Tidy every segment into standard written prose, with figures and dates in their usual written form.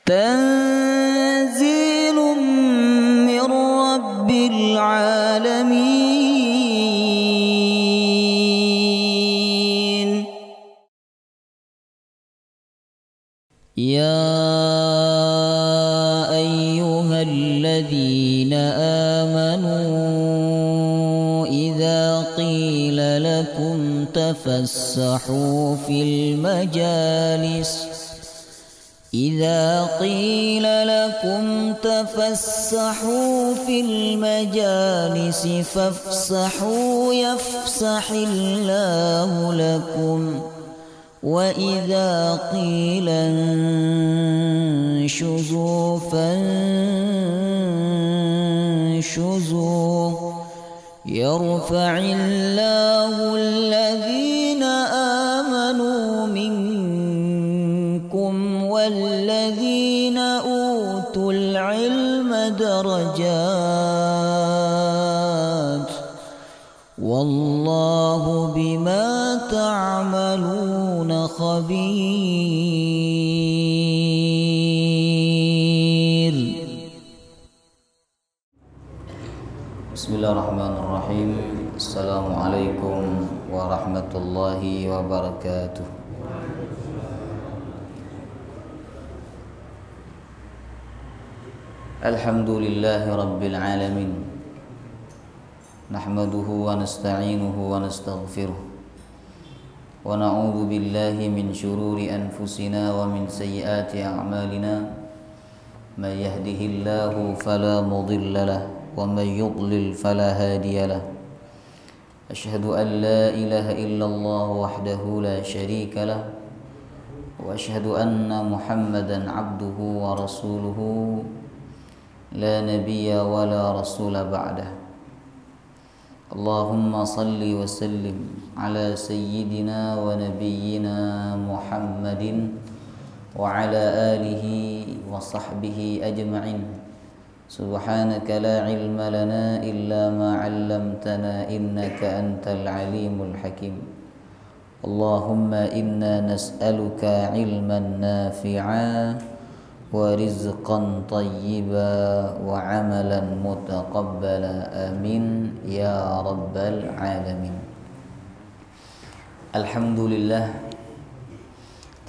تنزيل من رب العالمين. يا أيها الذين آمنوا إذا قيل لكم تفسحوا في المجالس فافسحوا يفسح الله لكم وإذا قيل انشزوا فانشزوا يرفع الله الذين آمنوا منكم والذين أوتوا العلم درجات والله بما تعملون خبير. Bismillahirrahmanirrahim. Assalamualaikum warahmatullahi wabarakatuh. Alhamdulillahi rabbil alamin. Nahmaduhu wa nasta'inuhu wa nastaghfiruh. Wa na'udzu billahi min syururi anfusina wa min sayyiati a'malina. May yahdihillahu fala mudilla lahu wa may yudlil fala hadiya lahu. Asyhadu an la ilaha illallah wahdahu la syarika lahu wa asyhadu anna Muhammadan abduhu wa rasuluhu la nabiyya wa la rasula ba'dah. Allahumma salli wa sallim ala sayyidina wa nabiyyina Muhammadin wa ala alihi wa sahbihi ajma'in. Subhanaka la ilma lana illa ma 'allamtana innaka antal alimul hakim. Allahumma inna nas'aluka ilman nafi'a wa rizqan tayyiba wa amalan mutaqabbala amin ya rabbal alamin. Alhamdulillah,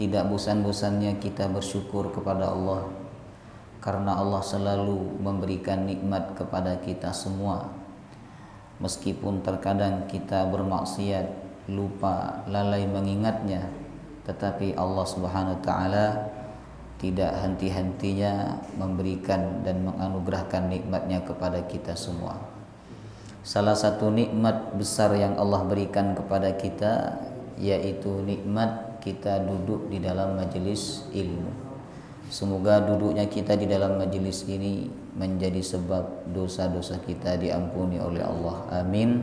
tidak bosan-bosannya kita bersyukur kepada Allah karena Allah selalu memberikan nikmat kepada kita semua. Meskipun terkadang kita bermaksiat, lupa, lalai mengingatnya, tetapi Allah Subhanahu wa taala tidak henti-hentinya memberikan dan menganugerahkan nikmatnya kepada kita semua. Salah satu nikmat besar yang Allah berikan kepada kita yaitu nikmat kita duduk di dalam majelis ilmu. Semoga duduknya kita di dalam majelis ini menjadi sebab dosa-dosa kita diampuni oleh Allah. Amin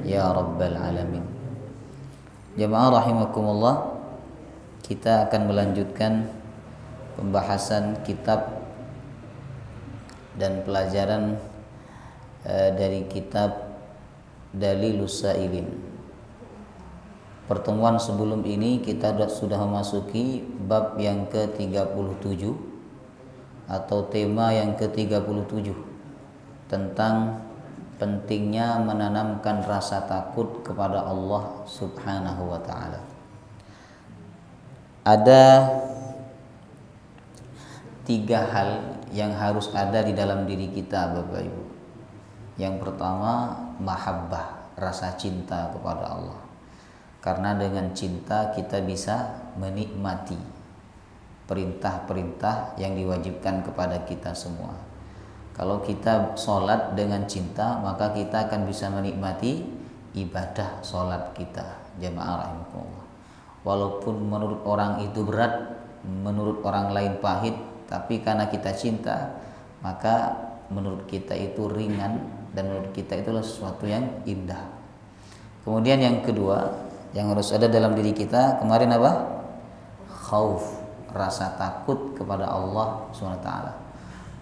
ya rabbal alamin. Jamaah rahimakumullah, kita akan melanjutkan pembahasan kitab dan pelajaran dari kitab Dalilus Sa'ilin. Pertemuan sebelum ini kita sudah memasuki bab yang ke-37 atau tema yang ke-37 tentang pentingnya menanamkan rasa takut kepada Allah Subhanahu wa taala. Ada 3 hal yang harus ada di dalam diri kita, Bapak Ibu. Yang pertama, mahabbah, rasa cinta kepada Allah. Karena dengan cinta kita bisa menikmati perintah-perintah yang diwajibkan kepada kita semua. Kalau kita sholat dengan cinta, maka kita akan bisa menikmati ibadah sholat kita. Jamaah rahimakumullah. Walaupun menurut orang itu berat, menurut orang lain pahit, tapi karena kita cinta, maka menurut kita itu ringan dan menurut kita itulah sesuatu yang indah. Kemudian yang kedua yang harus ada dalam diri kita kemarin apa? Khauf, rasa takut kepada Allah SWT.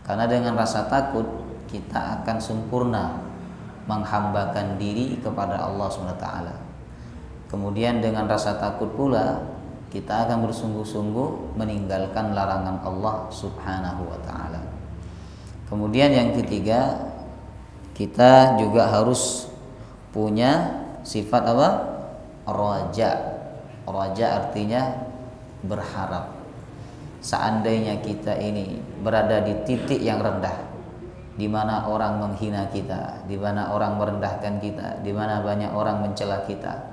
Karena dengan rasa takut kita akan sempurna menghambakan diri kepada Allah SWT. Kemudian dengan rasa takut pula kita akan bersungguh-sungguh meninggalkan larangan Allah Subhanahu wa taala. Kemudian yang ketiga, kita juga harus punya sifat apa? Raja. Raja artinya berharap. Seandainya kita ini berada di titik yang rendah, di mana orang menghina kita, di mana orang merendahkan kita, di mana banyak orang mencela kita,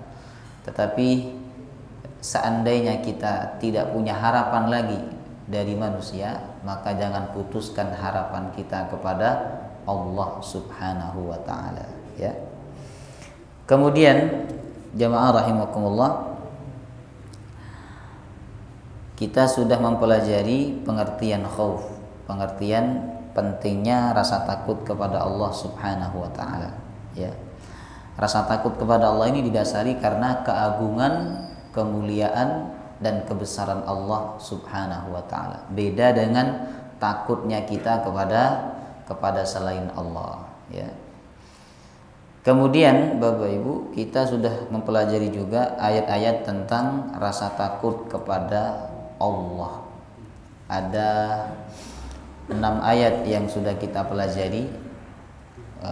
tetapi seandainya kita tidak punya harapan lagi dari manusia, maka jangan putuskan harapan kita kepada Allah Subhanahu wa taala, ya. Kemudian jamaah rahimakumullah, kita sudah mempelajari pengertian khauf, pengertian pentingnya rasa takut kepada Allah Subhanahu wa taala, ya. Rasa takut kepada Allah ini didasari karena keagungan, kemuliaan dan kebesaran Allah Subhanahu wa taala. Beda dengan takutnya kita kepada selain Allah, ya. Kemudian Bapak Ibu, kita sudah mempelajari juga ayat-ayat tentang rasa takut kepada Allah. Ada 6 ayat yang sudah kita pelajari.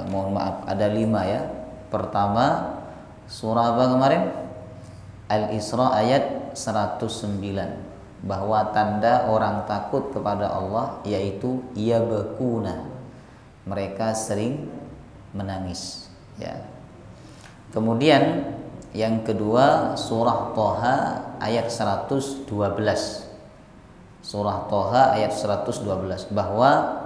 Mohon maaf, ada 5 ya. Pertama, surah apa kemarin? Al-Isra ayat 109, bahwa tanda orang takut kepada Allah yaitu yabkuna, mereka sering menangis, ya. Kemudian yang kedua, surah Thaha ayat 112. Surah Thaha ayat 112, bahwa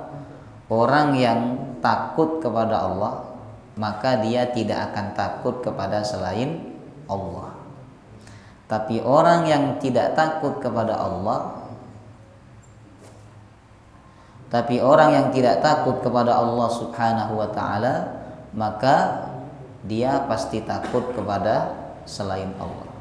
orang yang takut kepada Allah maka dia tidak akan takut kepada selain Allah. Tapi orang yang tidak takut kepada Allah, Subhanahu wa taala, maka dia pasti takut kepada selain Allah.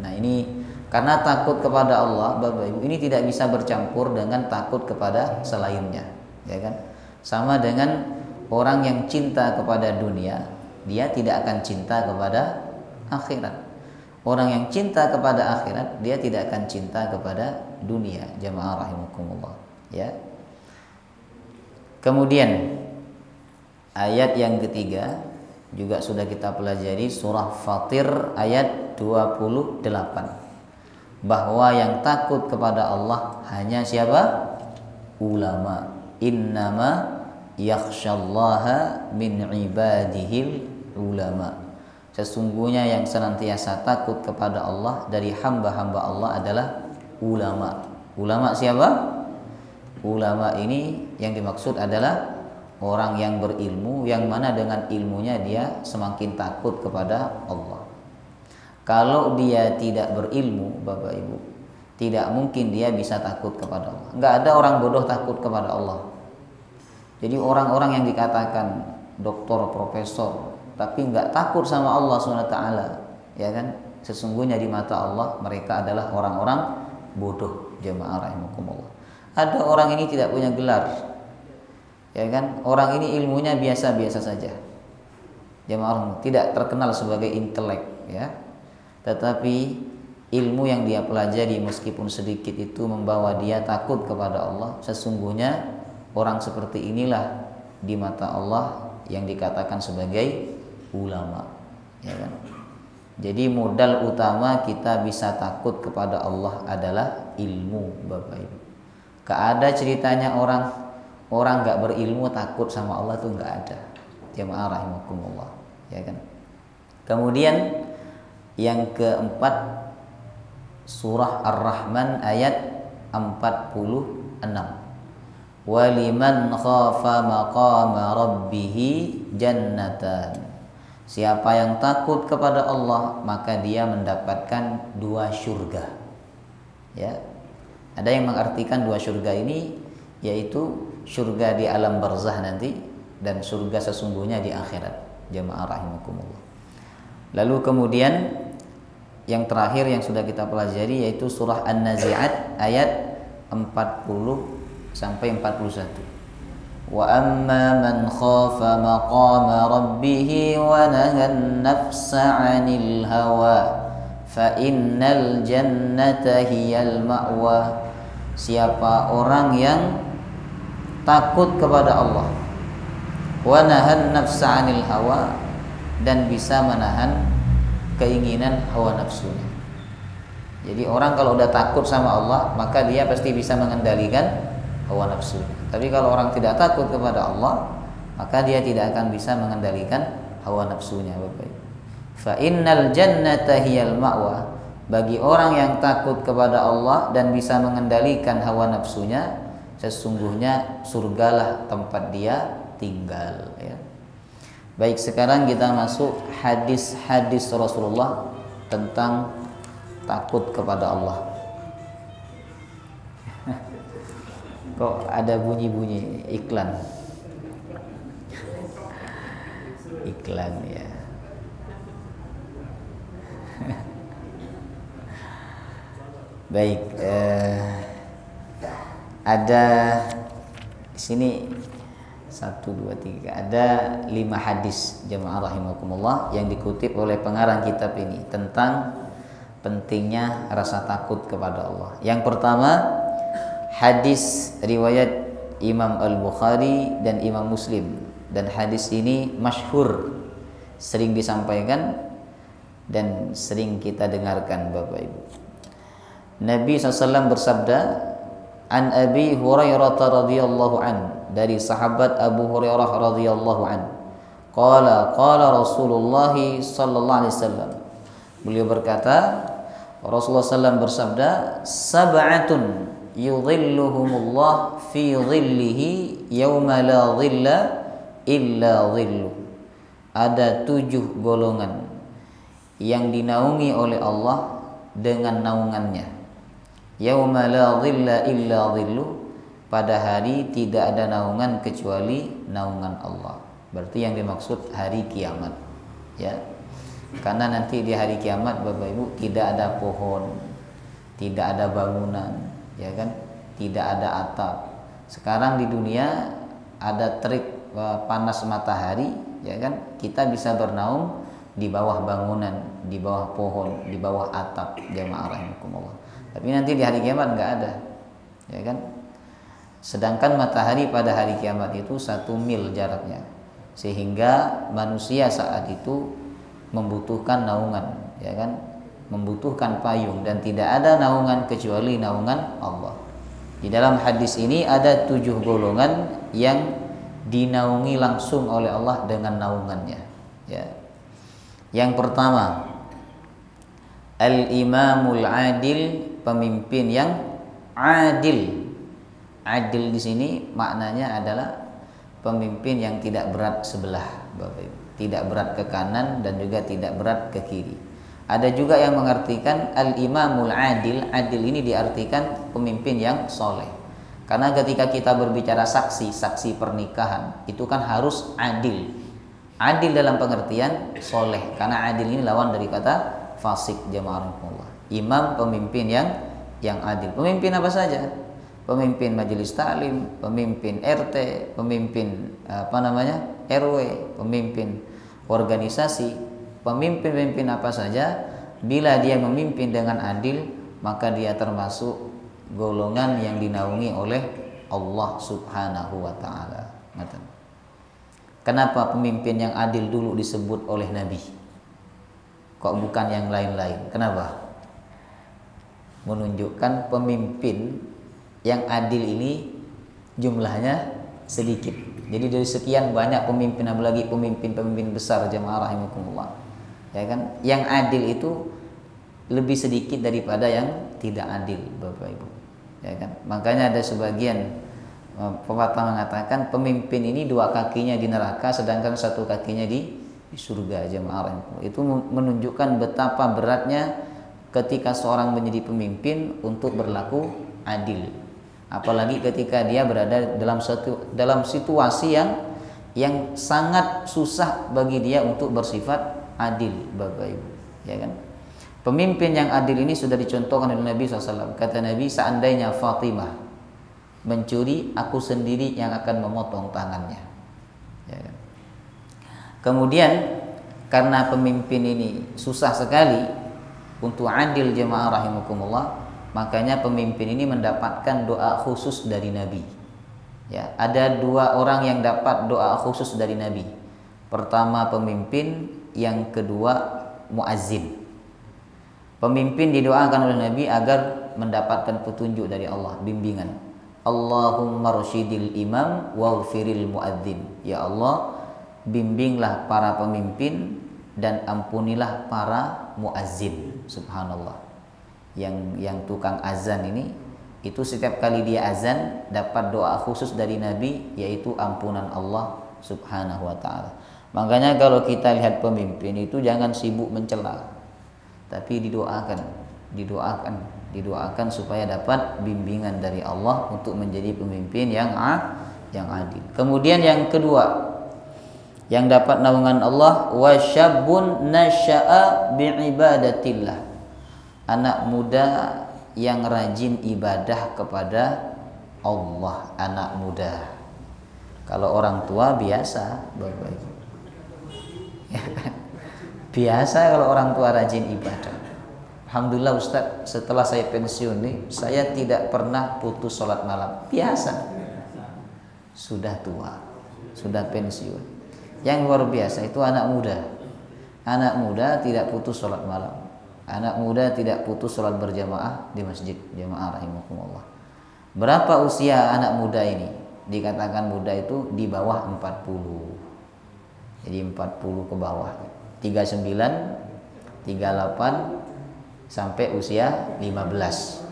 Nah, ini karena takut kepada Allah, Bapak Ibu, ini tidak bisa bercampur dengan takut kepada selainnya, ya kan? Sama dengan orang yang cinta kepada dunia, dia tidak akan cinta kepada akhirat. Orang yang cinta kepada akhirat, dia tidak akan cinta kepada dunia. Jamaah rahimakumullah, ya. Kemudian ayat yang ketiga juga sudah kita pelajari, surah Fatir ayat 28, bahwa yang takut kepada Allah hanya siapa? Ulama. Innama yakhsyallaha min ibadihil ulama. Sesungguhnya yang senantiasa takut kepada Allah dari hamba-hamba Allah adalah ulama. Ulama siapa? Ulama ini yang dimaksud adalah orang yang berilmu, yang mana dengan ilmunya dia semakin takut kepada Allah. Kalau dia tidak berilmu, Bapak Ibu, tidak mungkin dia bisa takut kepada Allah. Enggak ada orang bodoh takut kepada Allah. Jadi orang-orang yang dikatakan doktor, profesor, tapi enggak takut sama Allah SWT, ya kan? Sesungguhnya di mata Allah mereka adalah orang-orang bodoh. Jamaah rahimakumullah. Ada orang ini tidak punya gelar, ya kan? Orang ini ilmunya biasa-biasa saja. Jamaah tidak terkenal sebagai intelek, ya. Tetapi ilmu yang dia pelajari meskipun sedikit itu membawa dia takut kepada Allah. Sesungguhnya orang seperti inilah di mata Allah yang dikatakan sebagai ulama, ya kan? Jadi modal utama kita bisa takut kepada Allah adalah ilmu, Bapak Ibu. Gak ada ceritanya orang gak berilmu takut sama Allah, tuh gak ada. Jamaah rahimakumullah, ya kan? Kemudian yang keempat, surah Ar-Rahman ayat 46. Waliman khafa maqama rabbih jannatan. Siapa yang takut kepada Allah maka dia mendapatkan 2 surga. Ya. Ada yang mengartikan 2 surga ini yaitu surga di alam barzah nanti dan surga sesungguhnya di akhirat. Jamaah rahimakumullah. Lalu kemudian yang terakhir yang sudah kita pelajari yaitu surah An-Nazi'at ayat 40 sampai 41. Wa amma man khafa maqama rabbih wa nahan nafsa 'anil hawa fa innal jannata hiyal ma'wa. Siapa orang yang takut kepada Allah, wa nahan nafsa 'anil hawa, dan bisa menahan keinginan hawa nafsunya. Jadi orang kalau udah takut sama Allah, maka dia pasti bisa mengendalikan hawa nafsu. Tapi kalau orang tidak takut kepada Allah, maka dia tidak akan bisa mengendalikan hawa nafsunya, Bapak Ibu. Fa innal jannata hiyal ma'wa. Bagi orang yang takut kepada Allah dan bisa mengendalikan hawa nafsunya, sesungguhnya surgalah tempat dia tinggal, ya. Baik, sekarang kita masuk hadis-hadis Rasulullah tentang takut kepada Allah. Kok ada bunyi-bunyi iklan? Iklan, ya. Baik, ada di sini 1, 2, 3, ada 5 hadis jemaah rahimakumullah yang dikutip oleh pengarang kitab ini tentang pentingnya rasa takut kepada Allah. Yang pertama, hadis riwayat Imam Al-Bukhari dan Imam Muslim, dan hadis ini masyhur, sering disampaikan dan sering kita dengarkan, Bapak Ibu. Nabi SAW bersabda, an Abi Hurairah radhiyallahu an, dari sahabat Abu Hurairah radhiyallahu an, qala Rasulullah sallallahu alaihi wasallam, beliau berkata, Rasulullah SAW bersabda, sab'atun yudhilluhumullah fi dhillihi yawma la dhilla illa dhilluh. Ada 7 golongan yang dinaungi oleh Allah dengan naungannya. Yauma la dhilla illa dhilluh, pada hari tidak ada naungan kecuali naungan Allah. Berarti yang dimaksud hari kiamat, ya. Karena nanti di hari kiamat, Bapak Ibu, tidak ada pohon, tidak ada bangunan, ya kan? Tidak ada atap. Sekarang di dunia ada terik panas matahari, ya kan? Kita bisa bernaung di bawah bangunan, di bawah pohon, di bawah atap, jamaah rahimakumullah. Tapi nanti di hari kiamat nggak ada, ya kan? Sedangkan matahari pada hari kiamat itu 1 mil jaraknya, sehingga manusia saat itu membutuhkan naungan, ya kan? Membutuhkan payung, dan tidak ada naungan kecuali naungan Allah. Di dalam hadis ini ada 7 golongan yang dinaungi langsung oleh Allah dengan naungannya, ya. Yang pertama, al-imamul adil, pemimpin yang adil. Adil di sini maknanya adalah pemimpin yang tidak berat sebelah, Bapak Ibu. Tidak berat ke kanan dan juga tidak berat ke kiri. Ada juga yang mengartikan al-imamul adil. Adil ini diartikan pemimpin yang soleh. Karena ketika kita berbicara saksi pernikahan, itu kan harus adil. Adil dalam pengertian soleh. Karena adil ini lawan dari kata fasik, jamaah Allah. Imam, pemimpin yang adil. Pemimpin apa saja? Pemimpin majelis taklim, pemimpin RT, pemimpin RW, pemimpin organisasi, pemimpin apa saja, bila dia memimpin dengan adil, maka dia termasuk golongan yang dinaungi oleh Allah Subhanahu wa taala. Kenapa pemimpin yang adil dulu disebut oleh Nabi? Kok bukan yang lain-lain? Kenapa? Menunjukkan pemimpin yang adil ini jumlahnya sedikit. Jadi dari sekian banyak pemimpin, apalagi pemimpin besar, jamaah rahimakumullah, ya kan? Yang adil itu lebih sedikit daripada yang tidak adil, Bapak Ibu, ya kan? Makanya ada sebagian pepatah mengatakan pemimpin ini 2 kakinya di neraka, sedangkan 1 kakinya di surga, jamaah rahimakumullah. Itu menunjukkan betapa beratnya ketika seorang menjadi pemimpin untuk berlaku adil, apalagi ketika dia berada dalam situasi yang sangat susah bagi dia untuk bersifat adil, Bapak Ibu, ya kan? Pemimpin yang adil ini sudah dicontohkan oleh Nabi SAW. Kata Nabi, seandainya Fatimah mencuri, aku sendiri yang akan memotong tangannya, ya kan? Kemudian karena pemimpin ini susah sekali, untuk adil jemaah rahimakumullah, makanya pemimpin ini mendapatkan doa khusus dari Nabi. Ya, ada 2 orang yang dapat doa khusus dari Nabi. Pertama pemimpin, yang kedua muazzin. Pemimpin didoakan oleh Nabi agar mendapatkan petunjuk dari Allah, bimbingan. Allahumma rasyidil imam waghfiril muadzin. Ya Allah, bimbinglah para pemimpin dan ampunilah para muazzin. Subhanallah. Yang tukang azan ini, itu setiap kali dia azan dapat doa khusus dari Nabi, yaitu ampunan Allah Subhanahu wa taala. Makanya kalau kita lihat pemimpin itu jangan sibuk mencela, tapi didoakan supaya dapat bimbingan dari Allah untuk menjadi pemimpin yang adil. Kemudian yang kedua, yang dapat naungan Allah, wasyabun nasya'a bi'ibadatillah. Anak muda yang rajin ibadah kepada Allah, anak muda. Kalau orang tua biasa, Bapak Ibu. Biasa kalau orang tua rajin ibadah. Alhamdulillah Ustaz, setelah saya pensiun nih, saya tidak pernah putus sholat malam. Biasa. Sudah tua, sudah pensiun. Yang luar biasa itu anak muda. Anak muda tidak putus sholat malam. Anak muda tidak putus sholat berjamaah di masjid. Jamaah rahimakumullah. Berapa usia anak muda ini? Dikatakan muda itu di bawah 40. Jadi 40 ke bawah. 39, 38 sampai usia 15.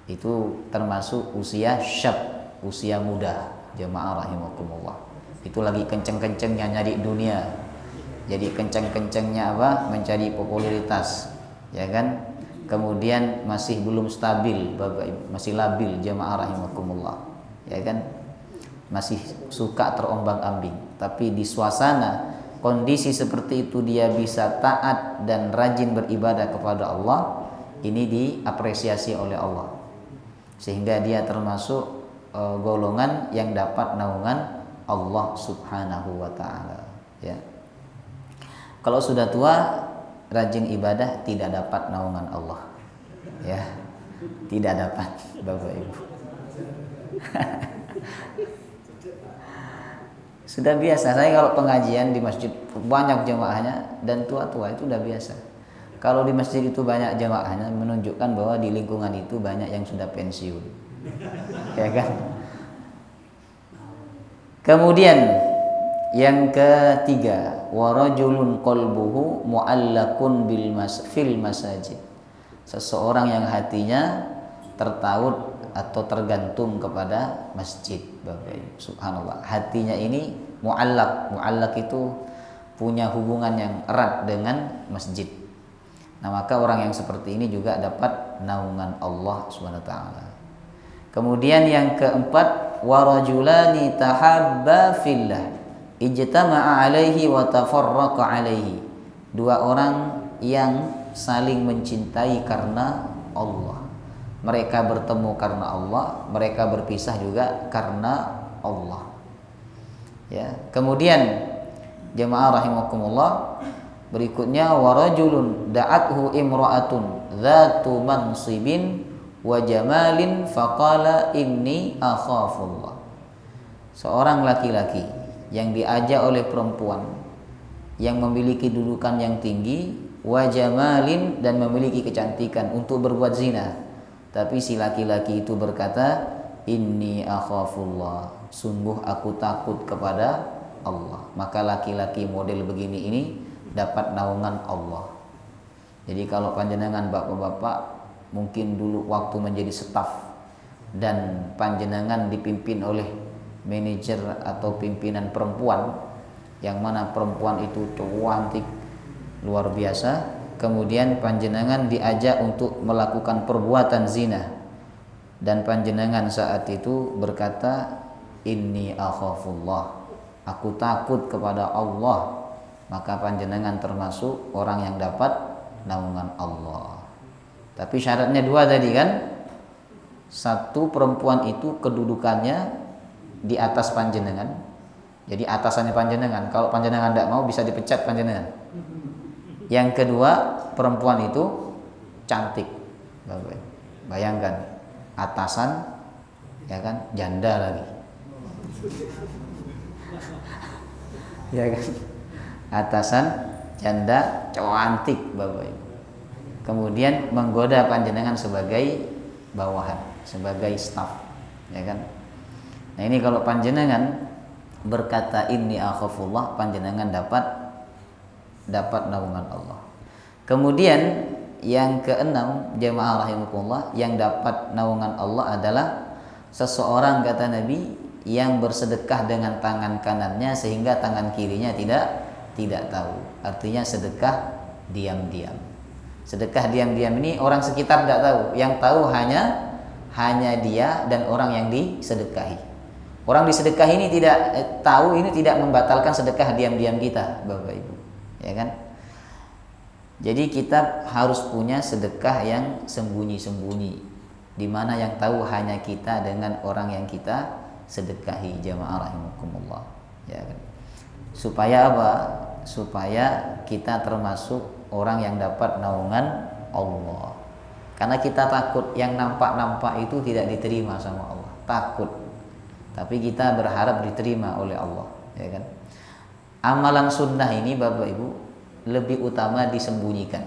Itu termasuk usia syab, usia muda. Jamaah rahimakumullah. Itu lagi kenceng-kencengnya nyari dunia. Jadi kenceng-kencengnya apa? Mencari popularitas. Ya kan? Kemudian masih belum stabil, Bapak Ibu, masih labil jamaah rahimakumullah. Ya kan? Masih suka terombang-ambing. Tapi di suasana kondisi seperti itu dia bisa taat dan rajin beribadah kepada Allah, ini diapresiasi oleh Allah. Sehingga dia termasuk golongan yang dapat naungan Allah Subhanahu wa taala, ya. Kalau sudah tua rajin ibadah tidak dapat naungan Allah. Ya. Tidak dapat, Bapak Ibu. Sudah biasa, saya kalau pengajian di masjid banyak jamaahnya dan tua-tua itu udah biasa. Kalau di masjid itu banyak jamaahnya menunjukkan bahwa di lingkungan itu banyak yang sudah pensiun. Ya kan? Kemudian yang ketiga, warajulun qalbuhu mu'allakun fil masajid. Seseorang yang hatinya tertaut atau tergantung kepada masjid, Bapak Ibu. Subhanallah. Hatinya ini mu'allak. Mu'allak itu punya hubungan yang erat dengan masjid. Nah, maka orang yang seperti ini juga dapat naungan Allah Subhanahu wa taala. Kemudian yang keempat, warajulani tahabba fillah ijtama'a alaihi wa tafarraqa alaihi. 2 orang yang saling mencintai karena Allah. Mereka bertemu karena Allah, mereka berpisah juga karena Allah. Ya. Kemudian jemaah rahimakumullah, berikutnya warajulun da'athu imra'atun dzatu mansibin wa jamalin faqala inni akhafullah. Seorang laki-laki yang diajak oleh perempuan yang memiliki dudukan yang tinggi, wa jamalin, dan memiliki kecantikan untuk berbuat zina. Tapi si laki-laki itu berkata, inni akhafullah, sungguh aku takut kepada Allah. Maka laki-laki model begini ini dapat naungan Allah. Jadi kalau panjenengan bapak-bapak mungkin dulu waktu menjadi staf dan panjenengan dipimpin oleh manajer atau pimpinan perempuan, yang mana perempuan itu cantik luar biasa, kemudian panjenengan diajak untuk melakukan perbuatan zina dan panjenengan saat itu berkata, inni akhafullah, aku takut kepada Allah, maka panjenengan termasuk orang yang dapat naungan Allah. Tapi syaratnya 2 tadi kan. 1, perempuan itu kedudukannya di atas panjenengan, jadi atasannya panjenengan. Kalau panjenengan tidak mau bisa dipecat panjenengan. Yang kedua, perempuan itu cantik, Bapak Ibu. Bayangkan atasan ya kan janda lagi. Ya kan? Atasan janda cantik, Bapak Ibu. Kemudian menggoda panjenengan sebagai bawahan, sebagai staf, ya kan? Nah, ini kalau panjenengan berkata inni akhafullah, panjenengan dapat naungan Allah. Kemudian yang keenam, jemaah rahimakumullah, yang dapat naungan Allah adalah seseorang, kata Nabi, yang bersedekah dengan tangan kanannya sehingga tangan kirinya tidak tahu. Artinya sedekah diam-diam. Sedekah diam-diam ini orang sekitar tidak tahu. Yang tahu hanya dia dan orang yang disedekahi. Orang disedekah ini tidak tahu, ini tidak membatalkan sedekah diam-diam kita, Bapak Ibu, ya kan? Jadi kita harus punya sedekah yang sembunyi-sembunyi, di mana yang tahu hanya kita dengan orang yang kita sedekahi, jamaah rahimakumullah, ya kan? Supaya apa? Supaya kita termasuk orang yang dapat naungan Allah. Karena kita takut yang nampak-nampak itu tidak diterima sama Allah, takut. Tapi kita berharap diterima oleh Allah, ya kan? Amalan sunnah ini, Bapak Ibu, lebih utama disembunyikan.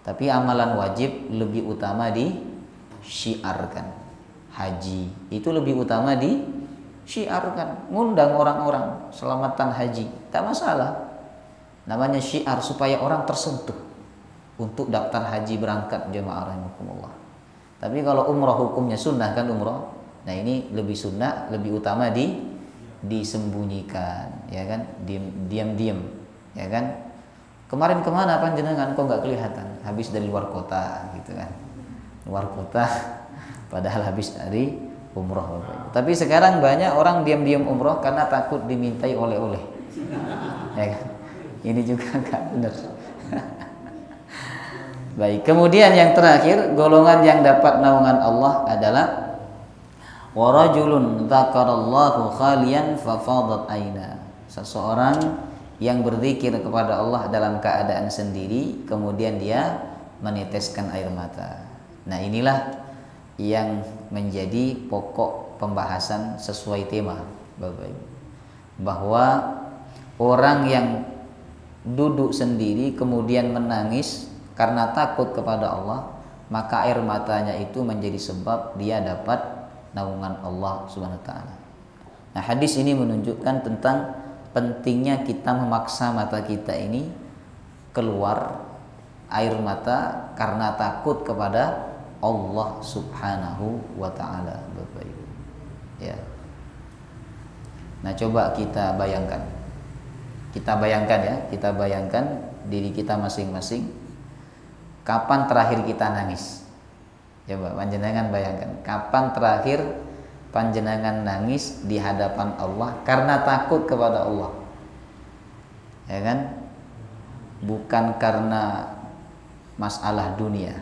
Tapi amalan wajib lebih utama disyiarkan. Haji itu lebih utama disyiarkan, ngundang orang-orang selamatan haji, tak masalah. Namanya syiar supaya orang tersentuh untuk daftar haji berangkat, jemaah rahimakumullah. Tapi kalau umroh hukumnya sunnah kan umroh. Nah, ini lebih sunnah, lebih utama disembunyikan, ya kan? Diam-diam, ya kan? Kemarin kemana panjenengan kok nggak kelihatan? Habis dari luar kota, gitu kan? Luar kota, padahal habis dari umroh. Tapi sekarang banyak orang diam-diam umroh karena takut dimintai oleh-oleh, ya kan? Ini juga nggak benar. Baik, kemudian yang terakhir, golongan yang dapat naungan Allah adalah wa rajulun dzakarallahu khalian fafadat aina. Seseorang yang berzikir kepada Allah dalam keadaan sendiri, kemudian dia meneteskan air mata. Nah, inilah yang menjadi pokok pembahasan sesuai tema, Bapak Ibu, bahwa orang yang duduk sendiri kemudian menangis karena takut kepada Allah, maka air matanya itu menjadi sebab dia dapat naungan Allah Subhanahu wa taala. Nah, hadis ini menunjukkan tentang pentingnya kita memaksa mata kita ini keluar air mata karena takut kepada Allah Subhanahu wa taala, Bapak Ibu. Ya. Nah, coba kita bayangkan. Kita bayangkan diri kita masing-masing. Kapan terakhir kita nangis? Coba panjenengan bayangkan, kapan terakhir panjenengan nangis di hadapan Allah karena takut kepada Allah, ya kan? Bukan karena masalah dunia,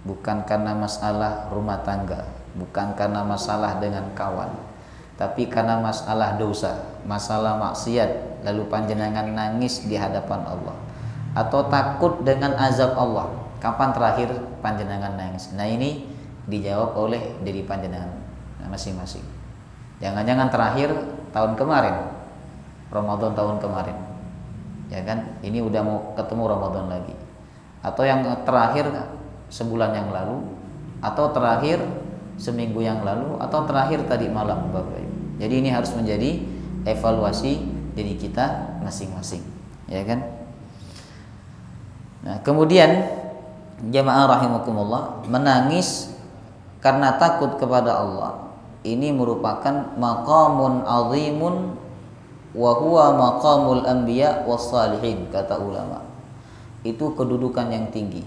bukan karena masalah rumah tangga, bukan karena masalah dengan kawan, tapi karena masalah dosa, masalah maksiat, lalu panjenengan nangis di hadapan Allah, atau takut dengan azab Allah. Kapan terakhir panjenengan nangis? Nah, ini dijawab oleh diri panjenengan masing-masing. Jangan-jangan terakhir tahun kemarin, Ramadan tahun kemarin, ya kan? Ini udah mau ketemu Ramadan lagi. Atau yang terakhir sebulan yang lalu, atau terakhir seminggu yang lalu, atau terakhir tadi malam, Bapak Ibu. Jadi ini harus menjadi evaluasi diri kita masing-masing, ya kan? Nah, kemudian jamaah rahimakumullah, menangis karena takut kepada Allah ini merupakan maqamun azimun wa huwa maqamul anbiya was salihin, kata ulama. Itu kedudukan yang tinggi.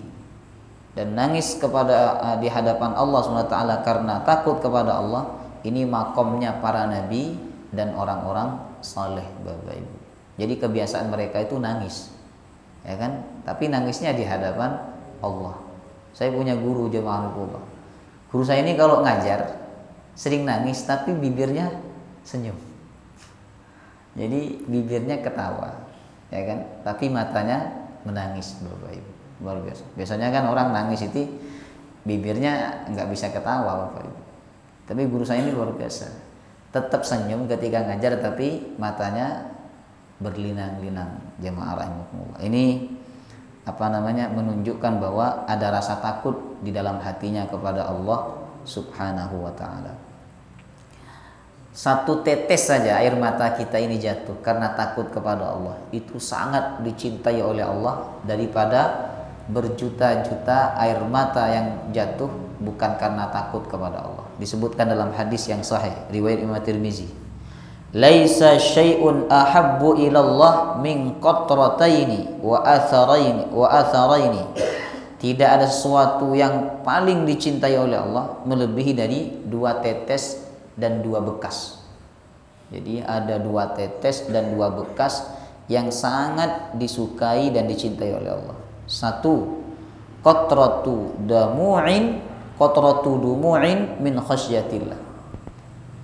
Dan nangis kepada di hadapan Allah SWT karena takut kepada Allah, ini makomnya para nabi dan orang-orang saleh, Bapak Ibu. Jadi kebiasaan mereka itu nangis, ya kan? Tapi nangisnya di hadapan Allah. Saya punya guru jemaah Al-Qur'an. Guru saya ini kalau ngajar sering nangis tapi bibirnya senyum. Jadi bibirnya ketawa, ya kan? Tapi matanya menangis, Bapak Ibu. luar biasa. Biasanya kan orang nangis itu bibirnya nggak bisa ketawa Bapak Ibu. Tapi guru saya ini luar biasa. Tetap senyum ketika ngajar tapi matanya berlinang-linang. Jemaah rahimakumullah. Ini menunjukkan bahwa ada rasa takut di dalam hatinya kepada Allah Subhanahu wa taala. Satu tetes saja air mata kita ini jatuh karena takut kepada Allah, itu sangat dicintai oleh Allah daripada berjuta-juta air mata yang jatuh bukan karena takut kepada Allah. Disebutkan dalam hadis yang sahih riwayat Imam Tirmizi, laisa syai'un ahabbu ilallah min qatrataini wa atharaini. Tidak ada sesuatu yang paling dicintai oleh Allah melebihi dari 2 tetes dan 2 bekas. Jadi ada 2 tetes dan 2 bekas yang sangat disukai dan dicintai oleh Allah. 1, qatratu dumu'in min khasyatillah.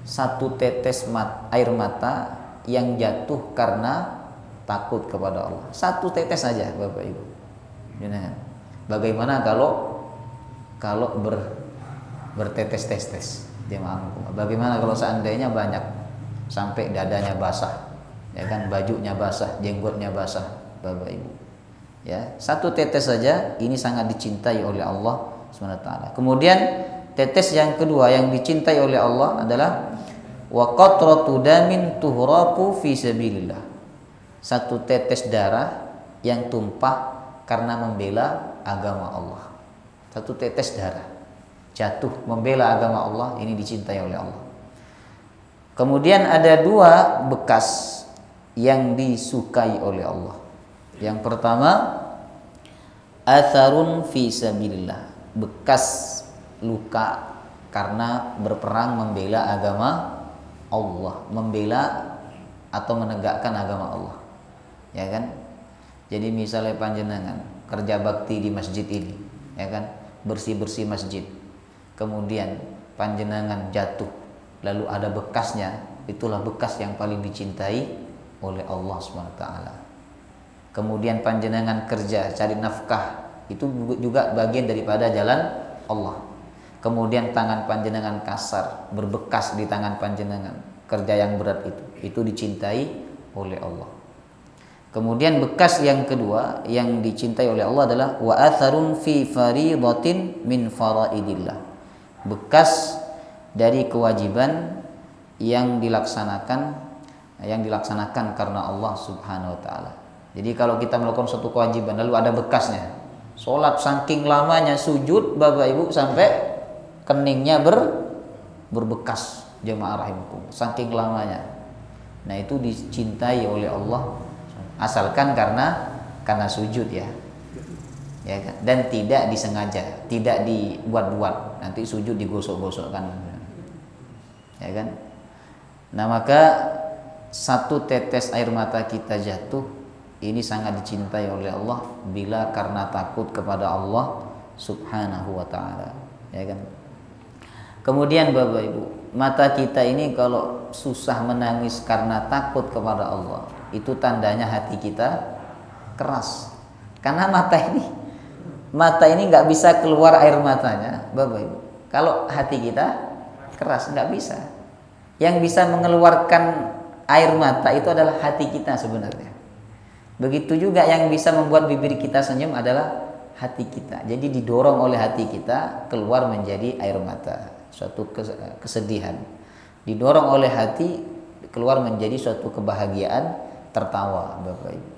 1 tetes air mata yang jatuh karena takut kepada Allah. 1 tetes saja Bapak Ibu. Bagaimana kalau bertetes-tetes? Bagaimana kalau seandainya banyak sampai dadanya basah, ya kan, bajunya basah, jenggotnya basah, Bapak Ibu. Ya, 1 tetes saja ini sangat dicintai oleh Allah SWT. Kemudian tetes yang kedua yang dicintai oleh Allah adalah wa qatratu damin tuhraqu fi sabilillah. 1 tetes darah yang tumpah karena membela agama Allah. 1 tetes darah jatuh membela agama Allah, ini dicintai oleh Allah. Kemudian ada 2 bekas yang disukai oleh Allah. Yang pertama, atharun fi sabilillah, bekas luka karena berperang membela agama Allah, membela atau menegakkan agama Allah. Ya kan? Jadi misalnya panjenengan kerja bakti di masjid ini, ya kan? Bersih-bersih masjid. Kemudian panjenengan jatuh, lalu ada bekasnya, itulah bekas yang paling dicintai oleh Allah SWT. Kemudian panjenengan kerja cari nafkah, itu juga bagian daripada jalan Allah. Kemudian tangan panjenengan kasar, berbekas di tangan panjenengan, kerja yang berat itu dicintai oleh Allah. Kemudian bekas yang kedua yang dicintai oleh Allah adalah wa atharun fi faridatin min faraidillah, bekas dari kewajiban yang dilaksanakan karena Allah Subhanahu wa taala. Jadi kalau kita melakukan suatu kewajiban lalu ada bekasnya, sholat saking lamanya sujud Bapak Ibu sampai keningnya berbekas, jemaah rahimakumullah, saking lamanya. Nah, itu dicintai oleh Allah asalkan karena sujud ya kan? Dan tidak disengaja, tidak dibuat-buat, nanti sujud digosok-gosokkan, ya kan. Nah, maka 1 tetes air mata kita jatuh ini sangat dicintai oleh Allah bila karena takut kepada Allah Subhanahu wa taala, ya kan. Kemudian Bapak Ibu, mata kita ini kalau susah menangis karena takut kepada Allah, itu tandanya hati kita keras. Karena mata ini nggak bisa keluar air matanya, Bapak Ibu. Kalau hati kita keras nggak bisa. Yang bisa mengeluarkan air mata itu adalah hati kita sebenarnya. Begitu juga yang bisa membuat bibir kita senyum adalah hati kita. Jadi didorong oleh hati kita keluar menjadi air mata, suatu kesedihan. Didorong oleh hati keluar menjadi suatu kebahagiaan, tertawa, Bapak Ibu.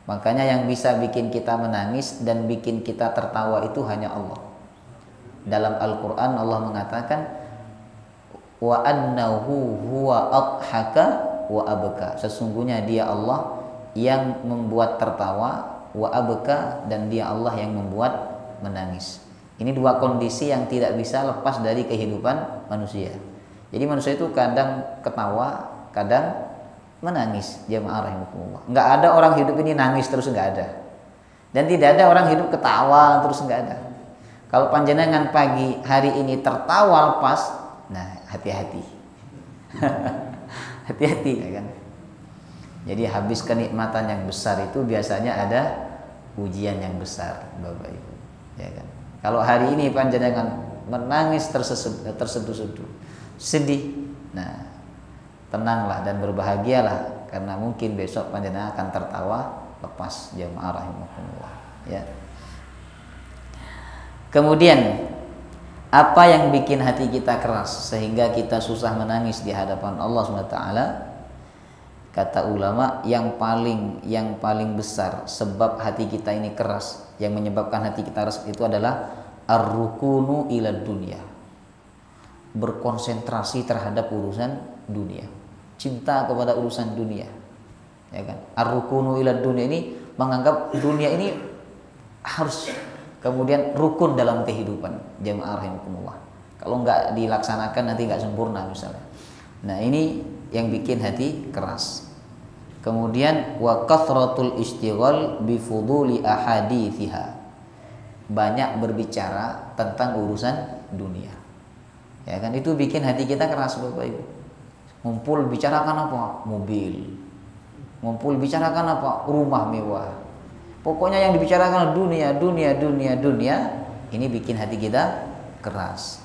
Makanya yang bisa bikin kita menangis dan bikin kita tertawa itu hanya Allah. Dalam Al-Quran Allah mengatakan wa annahu huwa adhaka wa abka, sesungguhnya dia Allah yang membuat tertawa, wa abka, dan dia Allah yang membuat menangis. Ini 2 kondisi yang tidak bisa lepas dari kehidupan manusia. Jadi manusia itu kadang ketawa, kadang menangis, jemaah rahimakumullah. Enggak ada orang hidup ini nangis terus, enggak ada. Dan tidak ada orang hidup ketawa terus, enggak ada. Kalau panjenengan pagi hari ini tertawa lepas, nah hati-hati. Hati-hati, ya kan. Jadi habis kenikmatan yang besar itu biasanya ada ujian yang besar, Bapak Ibu. Ya kan? Kalau hari ini panjenengan menangis terseduh-seduh, sedih, nah tenanglah dan berbahagialah karena mungkin besok panjenengan akan tertawa lepas, jamaah rahimakumullah. Ya. Kemudian apa yang bikin hati kita keras sehingga kita susah menangis di hadapan Allah SWT? Kata ulama, yang paling besar sebab hati kita ini keras, yang menyebabkan hati kita keras itu adalah ar-rukunu ila dunia, berkonsentrasi terhadap urusan dunia, cinta kepada urusan dunia, ya kan? Ar-rukunu ila dunia ini menganggap dunia ini harus kemudian rukun dalam kehidupan, jamaah rahimakumullah. Kalau nggak dilaksanakan nanti nggak sempurna misalnya. Nah ini yang bikin hati keras. Kemudian wa kathratul istighal bi fuduli ahadithiha, banyak berbicara tentang urusan dunia, ya kan? Itu bikin hati kita keras, Bapak Ibu. Ngumpul bicarakan apa? Mobil. Ngumpul bicarakan apa? Rumah mewah. Pokoknya yang dibicarakan dunia. Ini bikin hati kita keras.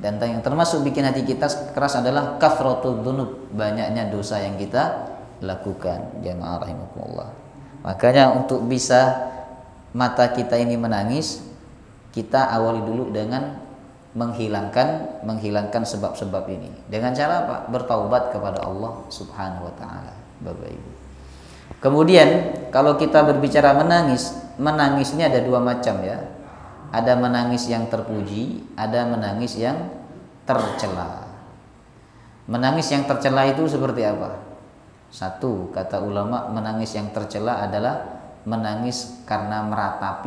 Dan yang termasuk bikin hati kita keras adalah kathratud dzunub, banyaknya dosa yang kita lakukan, jamaah rahimakumullah. Makanya untuk bisa mata kita ini menangis, kita awali dulu dengan menghilangkan sebab-sebab ini. Dengan cara apa? Bertaubat kepada Allah Subhanahu wa taala, Bapak Ibu. Kemudian kalau kita berbicara menangis, menangisnya ada dua macam ya. Ada menangis yang terpuji, ada menangis yang tercela. Menangis yang tercela itu seperti apa? Satu, kata ulama, menangis yang tercela adalah menangis karena meratap,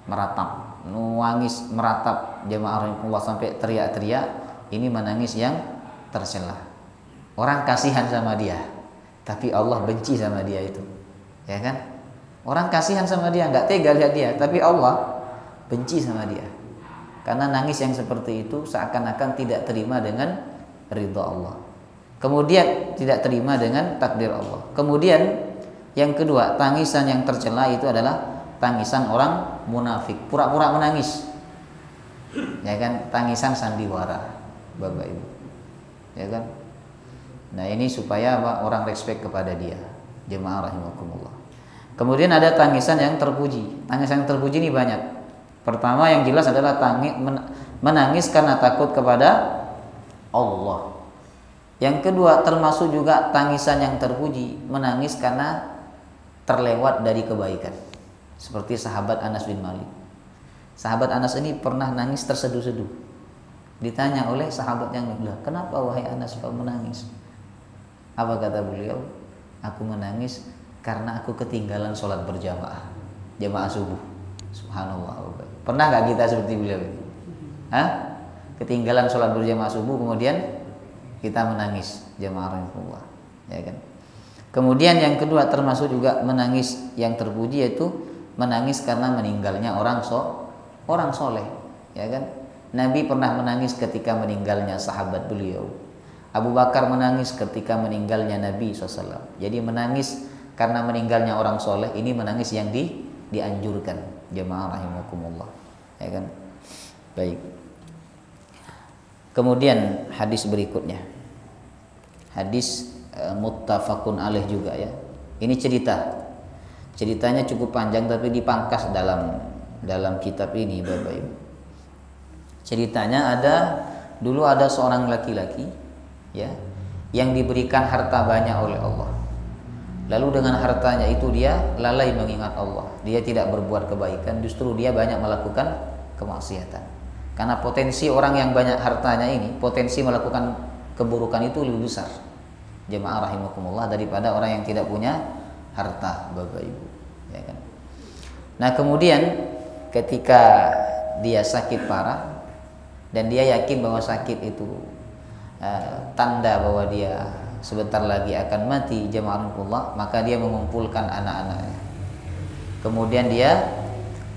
nangis meratap, jemaah rahimahullah, sampai teriak-teriak. Ini menangis yang tercela. Orang kasihan sama dia, tapi Allah benci sama dia itu, ya kan? Orang kasihan sama dia, nggak tega lihat dia, tapi Allah benci sama dia. Karena nangis yang seperti itu seakan-akan tidak terima dengan ridha Allah. Kemudian tidak terima dengan takdir Allah. Kemudian yang kedua, tangisan yang tercela itu adalah tangisan orang munafik, pura-pura menangis, ya kan? Tangisan sandiwara, Bapak Ibu, ya kan? Nah ini supaya apa? Orang respect kepada dia, jemaah rahimakumullah. Kemudian ada tangisan yang terpuji. Tangisan yang terpuji ini banyak. Pertama yang jelas adalah menangis karena takut kepada Allah. Yang kedua termasuk juga tangisan yang terpuji, menangis karena terlewat dari kebaikan. Seperti sahabat Anas bin Malik. Sahabat Anas ini pernah nangis terseduh-seduh. Ditanya oleh sahabat yang lain, "Kenapa wahai Anas kau menangis?" Apa kata beliau? "Aku menangis karena aku ketinggalan sholat berjamaah, jamaah subuh." Subhanallah. Pernah nggak kita seperti beliau? Hah? Ketinggalan sholat berjamaah subuh, kemudian kita menangis, jamaah rahimahullah, ya kan? Kemudian yang kedua termasuk juga menangis yang terpuji, yaitu menangis karena meninggalnya orang soleh, ya kan? Nabi pernah menangis ketika meninggalnya sahabat beliau. Abu Bakar menangis ketika meninggalnya Nabi SAW. Jadi menangis karena meninggalnya orang soleh ini menangis yang dianjurkan, jemaah rahimakumullah, ya kan? Baik. Kemudian hadis berikutnya, hadis muttafaqun alaih juga ya. Ini ceritanya cukup panjang tapi dipangkas dalam kitab ini, Bapak Ibu. Ceritanya dulu ada seorang laki-laki ya yang diberikan harta banyak oleh Allah. Lalu dengan hartanya itu dia lalai mengingat Allah. Dia tidak berbuat kebaikan, justru dia banyak melakukan kemaksiatan. Karena potensi orang yang banyak hartanya ini, potensi melakukan keburukan itu lebih besar, jemaah rahimakumullah, daripada orang yang tidak punya harta, Bapak Ibu, ya kan? Nah, kemudian ketika dia sakit parah dan dia yakin bahwa sakit itu tanda bahwa dia sebentar lagi akan mati, jemaah rahimakumullah, maka dia mengumpulkan anak-anaknya. Kemudian dia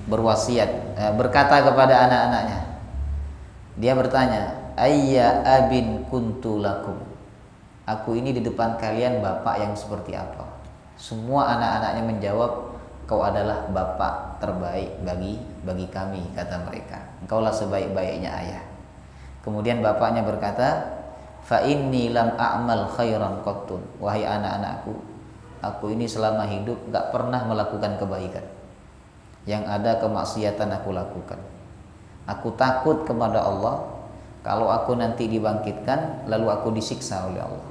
berwasiat, berkata kepada anak-anaknya. Dia bertanya, "Ayya abin kuntu lakum?" Aku ini di depan kalian bapak yang seperti apa? Semua anak-anaknya menjawab, Engkau adalah bapak terbaik bagi kami, kata mereka. Engkaulah sebaik-baiknya ayah. Kemudian bapaknya berkata, fa inni lam a'mal khairan qattun. Wahai anak-anakku, aku ini selama hidup gak pernah melakukan kebaikan. Yang ada kemaksiatan aku lakukan. Aku takut kepada Allah kalau aku nanti dibangkitkan lalu aku disiksa oleh Allah.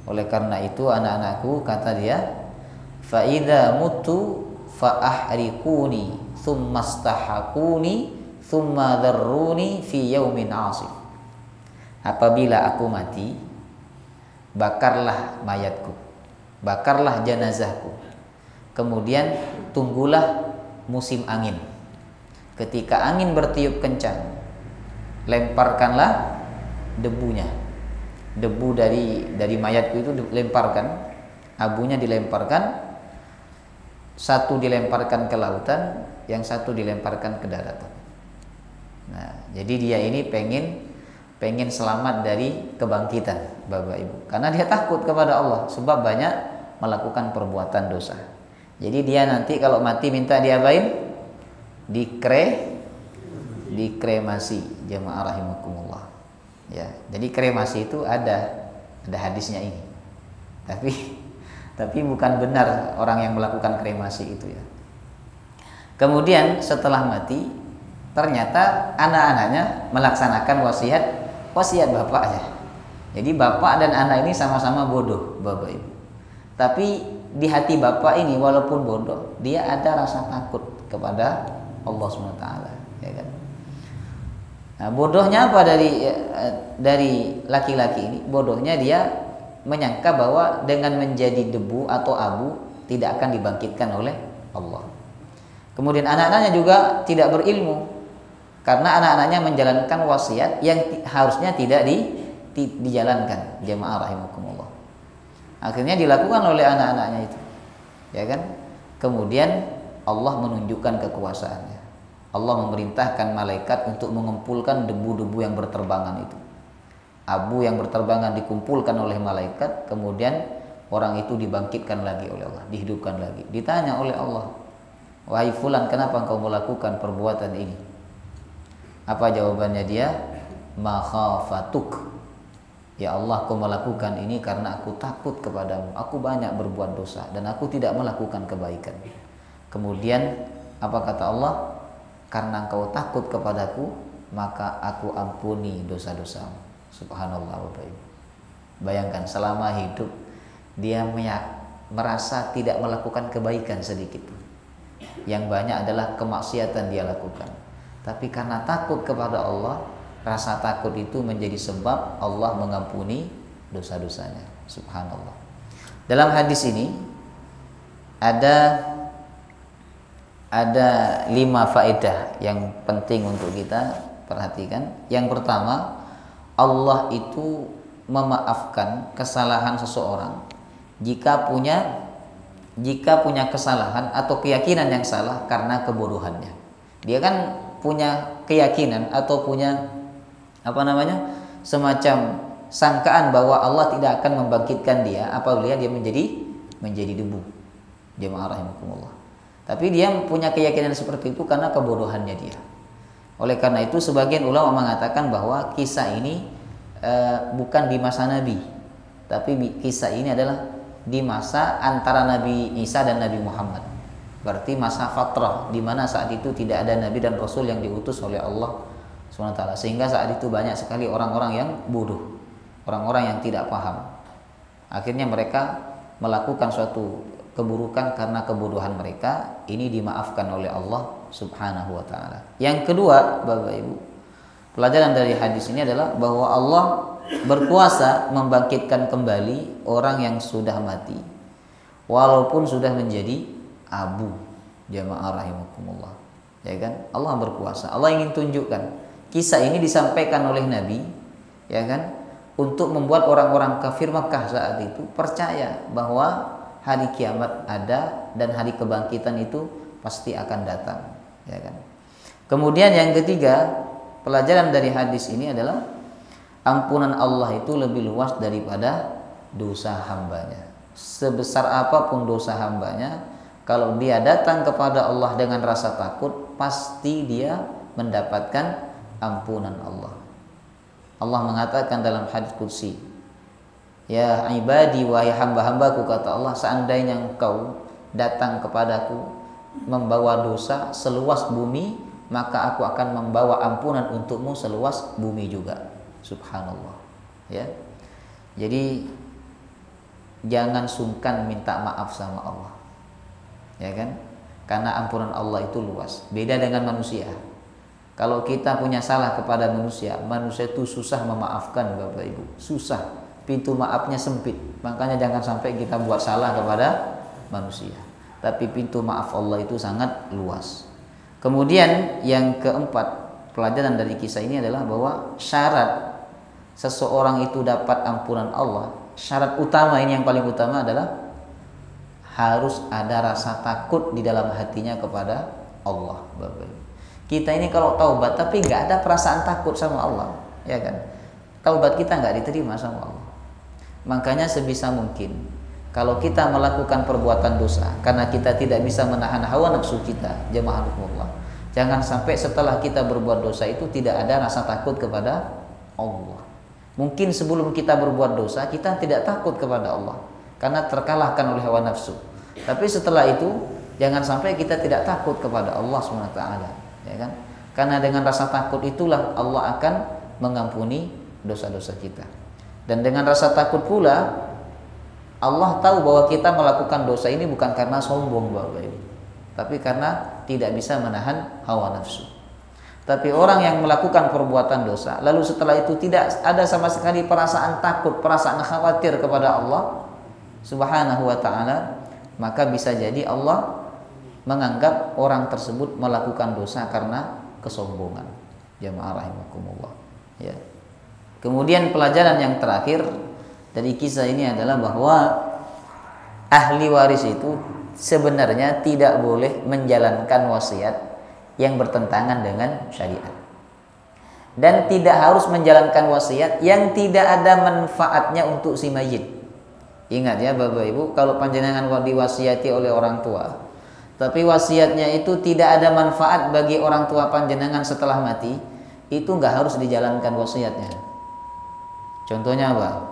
Oleh karena itu anak-anakku, kata dia, fa idza mutu fa ahriquni thumma stahaquni thumma dharruni fi yaumin 'asif. Apabila aku mati, bakarlah mayatku, bakarlah jenazahku. Kemudian tunggulah musim angin. Ketika angin bertiup kencang, lemparkanlah debunya. Debu dari mayatku itu dilemparkan, abunya dilemparkan, satu dilemparkan ke lautan, yang satu dilemparkan ke daratan. Nah, jadi dia ini pengen selamat dari kebangkitan, Bapak Ibu. Karena dia takut kepada Allah, sebab banyak melakukan perbuatan dosa. Jadi dia nanti kalau mati minta diapain? Dikremasi, jemaah rahimakumullah. Ya, jadi kremasi itu ada hadisnya ini. Tapi bukan benar orang yang melakukan kremasi itu ya. Kemudian setelah mati, ternyata anak-anaknya melaksanakan wasiat bapaknya. Jadi bapak dan anak ini sama-sama bodoh, Bapak Ibu. Tapi di hati bapak ini walaupun bodoh, dia ada rasa takut kepada Allah SWT, ya kan? Nah, bodohnya apa dari laki-laki ini? Bodohnya dia menyangka bahwa dengan menjadi debu atau abu tidak akan dibangkitkan oleh Allah. Kemudian anak-anaknya juga tidak berilmu, karena anak-anaknya menjalankan wasiat yang harusnya tidak dijalankan, jemaah rahimakumullah. Akhirnya dilakukan oleh anak-anaknya itu, ya kan? Kemudian Allah menunjukkan kekuasaannya. Allah memerintahkan malaikat untuk mengumpulkan debu-debu yang berterbangan itu. Abu yang berterbangan dikumpulkan oleh malaikat, kemudian orang itu dibangkitkan lagi oleh Allah, dihidupkan lagi. Ditanya oleh Allah, wahai fulan, kenapa engkau melakukan perbuatan ini? Apa jawabannya dia? Ma khafatuk. Ya Allah, aku melakukan ini karena aku takut kepadamu. Aku banyak berbuat dosa dan aku tidak melakukan kebaikan. Kemudian apa kata Allah? Karena engkau takut kepadaku, maka aku ampuni dosa-dosamu. Subhanallah, Bapak Ibu. Bayangkan selama hidup dia merasa tidak melakukan kebaikan sedikit pun. Yang banyak adalah kemaksiatan dia lakukan. Tapi karena takut kepada Allah, rasa takut itu menjadi sebab Allah mengampuni dosa-dosanya. Subhanallah. Dalam hadis ini ada 5 faedah yang penting untuk kita perhatikan. Yang pertama, Allah itu memaafkan kesalahan seseorang jika punya kesalahan atau keyakinan yang salah karena kebodohannya. Dia kan punya keyakinan atau punya semacam sangkaan bahwa Allah tidak akan membangkitkan dia apabila dia menjadi debu. Jemaah rahimakumullah. Tapi dia punya keyakinan seperti itu karena kebodohannya dia. Oleh karena itu sebagian ulama mengatakan bahwa kisah ini bukan di masa Nabi, tapi kisah ini adalah di masa antara Nabi Isa dan Nabi Muhammad. Berarti masa fatrah, di mana saat itu tidak ada Nabi dan Rasul yang diutus oleh Allah SWT. Sehingga saat itu banyak sekali orang-orang yang bodoh, orang-orang yang tidak paham. Akhirnya mereka melakukan suatu keburukan karena kebodohan mereka. Ini dimaafkan oleh Allah Subhanahu wa ta'ala. Yang kedua, Bapak Ibu, pelajaran dari hadis ini adalah bahwa Allah berkuasa membangkitkan kembali orang yang sudah mati walaupun sudah menjadi abu. Jamaah rahimakumullah. Ya kan? Allah berkuasa. Allah ingin tunjukkan. Kisah ini disampaikan oleh Nabi, ya kan? Untuk membuat orang-orang kafir Makkah saat itu percaya bahwa hari kiamat ada dan hari kebangkitan itu pasti akan datang, ya kan? Kemudian yang ketiga, pelajaran dari hadis ini adalah ampunan Allah itu lebih luas daripada dosa hambanya. Sebesar apapun dosa hambanya, Kalau dia datang kepada Allah dengan rasa takut, pasti dia mendapatkan ampunan Allah. Allah mengatakan dalam hadis qudsi, ya ibadi, wahai hamba-hambaku, kata Allah, seandainya engkau datang kepadaku membawa dosa seluas bumi, maka aku akan membawa ampunan untukmu seluas bumi juga. Subhanallah. Ya. Jadi jangan sungkan minta maaf sama Allah. Ya kan? Karena ampunan Allah itu luas. Beda dengan manusia. Kalau kita punya salah kepada manusia, manusia itu susah memaafkan, Bapak Ibu. Susah. Pintu maafnya sempit. Makanya jangan sampai kita buat salah kepada manusia. Tapi pintu maaf Allah itu sangat luas. Kemudian yang keempat, pelajaran dari kisah ini adalah bahwa syarat seseorang itu dapat ampunan Allah, syarat utama ini yang paling utama adalah harus ada rasa takut di dalam hatinya kepada Allah. Kita ini kalau taubat tapi nggak ada perasaan takut sama Allah, ya kan? Taubat kita nggak diterima sama Allah. Makanya sebisa mungkin kalau kita melakukan perbuatan dosa karena kita tidak bisa menahan hawa nafsu kita, jemaah Allah, jangan sampai setelah kita berbuat dosa itu tidak ada rasa takut kepada Allah. Mungkin sebelum kita berbuat dosa kita tidak takut kepada Allah karena terkalahkan oleh hawa nafsu. Tapi setelah itu jangan sampai kita tidak takut kepada Allah SWT, ya kan? Karena dengan rasa takut itulah Allah akan mengampuni dosa-dosa kita. Dan dengan rasa takut pula Allah tahu bahwa kita melakukan dosa ini bukan karena sombong, Bapak Ibu, tapi karena tidak bisa menahan hawa nafsu. Tapi orang yang melakukan perbuatan dosa lalu setelah itu tidak ada sama sekali perasaan takut, perasaan khawatir kepada Allah Subhanahu wa ta'ala, maka bisa jadi Allah menganggap orang tersebut melakukan dosa karena kesombongan. Jamaah rahimakumullah. Ya. Kemudian pelajaran yang terakhir dari kisah ini adalah bahwa ahli waris itu sebenarnya tidak boleh menjalankan wasiat yang bertentangan dengan syariat. Dan tidak harus menjalankan wasiat yang tidak ada manfaatnya untuk si mayit. Ingat ya Bapak Ibu, kalau panjenengan diwasiati oleh orang tua, tapi wasiatnya itu tidak ada manfaat bagi orang tua panjenengan setelah mati, itu nggak harus dijalankan wasiatnya. Contohnya apa?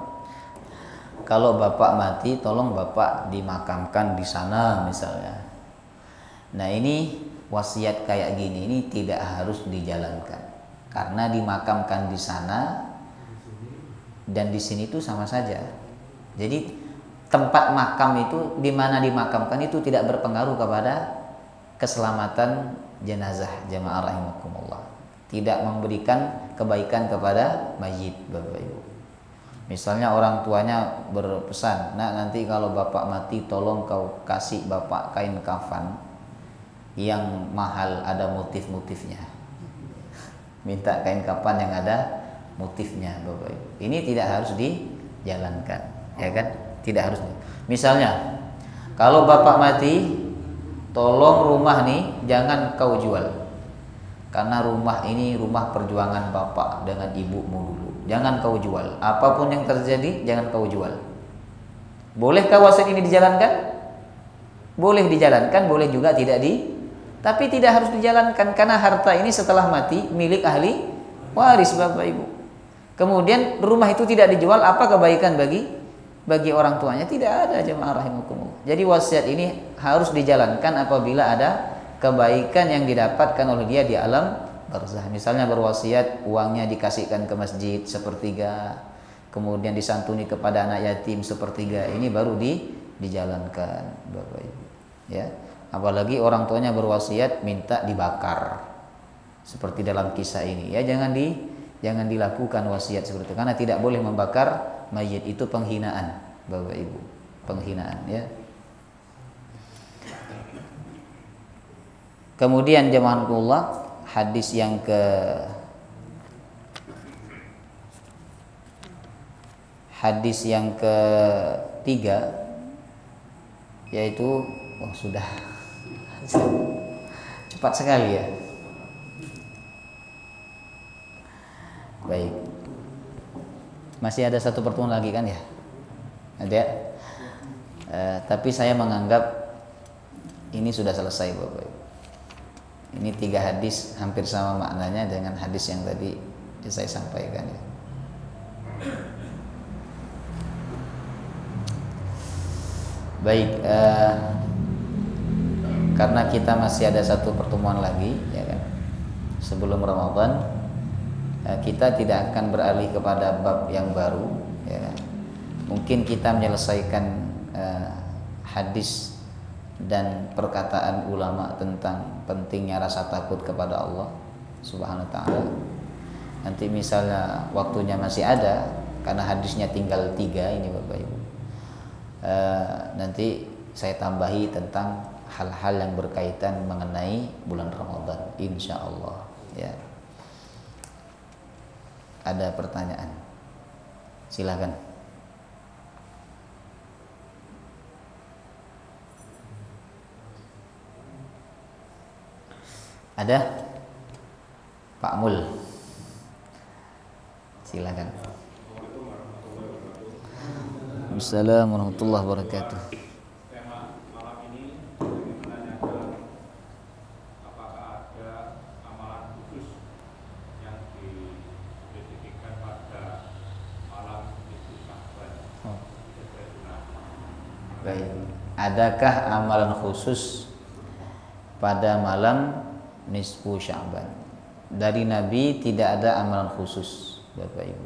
Kalau bapak mati, tolong bapak dimakamkan di sana misalnya. Nah ini wasiat kayak gini ini tidak harus dijalankan, karena dimakamkan di sana dan di sini itu sama saja. Jadi tempat makam itu di mana dimakamkan itu tidak berpengaruh kepada keselamatan jenazah, jamaah rahimakumullah. Tidak memberikan kebaikan kepada mayit, Bapak Ibu. Misalnya orang tuanya berpesan, "Nak, nanti kalau bapak mati tolong kau kasih bapak kain kafan yang mahal, ada motif-motifnya." Minta kain kafan yang ada motifnya, Bapak Ibu. Ini tidak harus dijalankan, ya kan? Tidak harus. Misalnya, kalau bapak mati, tolong rumah nih jangan kau jual. Karena rumah ini rumah perjuangan bapak dengan ibumu dulu. Jangan kau jual. Apapun yang terjadi, jangan kau jual. Bolehkah wasiat ini dijalankan? Boleh dijalankan, boleh juga tidak tapi tidak harus dijalankan karena harta ini setelah mati milik ahli waris, Bapak Ibu. Kemudian rumah itu tidak dijual, apa kebaikan bagi orang tuanya? Tidak ada, jemaah rahimakumullah. Jadi wasiat ini harus dijalankan apabila ada kebaikan yang didapatkan oleh dia di alam barzah. Misalnya berwasiat uangnya dikasihkan ke masjid sepertiga, kemudian disantuni kepada anak yatim sepertiga, ini baru dijalankan, Bapak Ibu. Ya, apalagi orang tuanya berwasiat minta dibakar, seperti dalam kisah ini. Ya, jangan dilakukan wasiat seperti itu, karena tidak boleh membakar mayit, itu penghinaan, Bapak Ibu, penghinaan, ya. Kemudian jemaahullah, hadis yang ketiga yaitu sudah cepat sekali ya. Baik. Masih ada satu pertemuan lagi kan ya? Ada. Tapi saya menganggap Ini sudah selesai Bapak Ibu. Ini 3 hadis hampir sama maknanya dengan hadis yang tadi saya sampaikan ya. Baik, karena kita masih ada satu pertemuan lagi ya kan sebelum Ramadan, kita tidak akan beralih kepada bab yang baru ya kan. Mungkin kita menyelesaikan hadis dan perkataan ulama tentang pentingnya rasa takut kepada Allah Subhanahu wa taala. Nanti misalnya waktunya masih ada, karena hadisnya tinggal 3 ini Bapak Ibu, nanti saya tambahi tentang hal-hal yang berkaitan mengenai bulan Ramadan insya Allah ya. Ada pertanyaan? Silakan. Ada? Pak Mul, silakan. Assalamualaikum warahmatullahi wabarakatuh. Tema malam ini ingin menanyakan apakah ada amalan khusus yang dispesifikkan pada malam itu Sya'ban. Baik. Adakah amalan khusus pada malam nisfu Sya'ban? Dari Nabi tidak ada amalan khusus Bapak Ibu.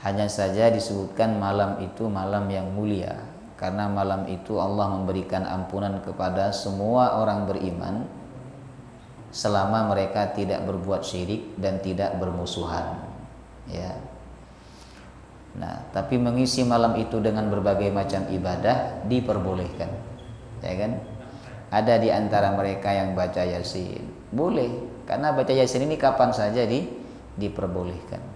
Hanya saja disebutkan malam itu malam yang mulia, karena malam itu Allah memberikan ampunan kepada semua orang beriman selama mereka tidak berbuat syirik dan tidak bermusuhan ya. Nah, tapi mengisi malam itu dengan berbagai macam ibadah diperbolehkan ya kan. Ada di antara mereka yang baca Yasin, boleh, karena baca Yasin ini kapan saja diperbolehkan.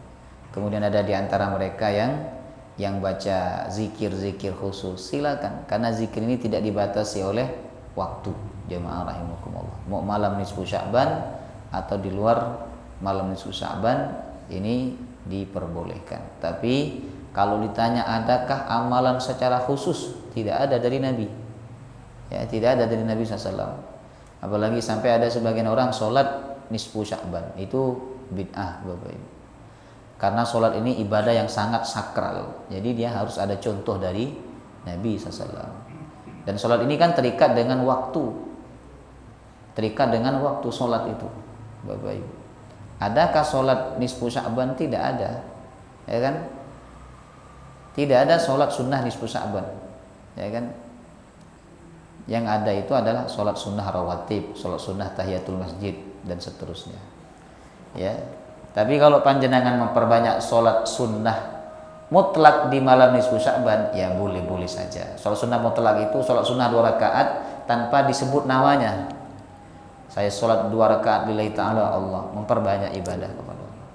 Kemudian ada di antara mereka yang baca zikir-zikir khusus, silakan, karena zikir ini tidak dibatasi oleh waktu. Jemaah rahimakumullah, mau malam nisfu Sya'ban atau di luar malam nisfu Sya'ban ini diperbolehkan. Tapi kalau ditanya adakah amalan secara khusus, tidak ada dari Nabi ya, tidak ada dari Nabi SAW. Apalagi sampai ada sebagian orang sholat nisfu Sya'ban, itu bid'ah Bapak Ibu. Karena sholat ini ibadah yang sangat sakral, jadi dia harus ada contoh dari Nabi SAW. Dan sholat ini kan terikat dengan waktu, sholat itu Bapak Ibu. Adakah sholat nisfu Sya'ban? Tidak ada ya kan. Tidak ada sholat sunnah nisfu Sya'ban ya kan. Yang ada itu adalah sholat sunnah rawatib, sholat sunnah tahiyatul masjid dan seterusnya ya. Tapi kalau panjenengan memperbanyak sholat sunnah mutlak di malam nisfu Sya'ban, ya boleh-boleh saja. Sholat sunnah mutlak itu sholat sunnah 2 rakaat tanpa disebut namanya. Saya sholat 2 rakaat lillahi ta'ala Allah, memperbanyak ibadah kepada Allah.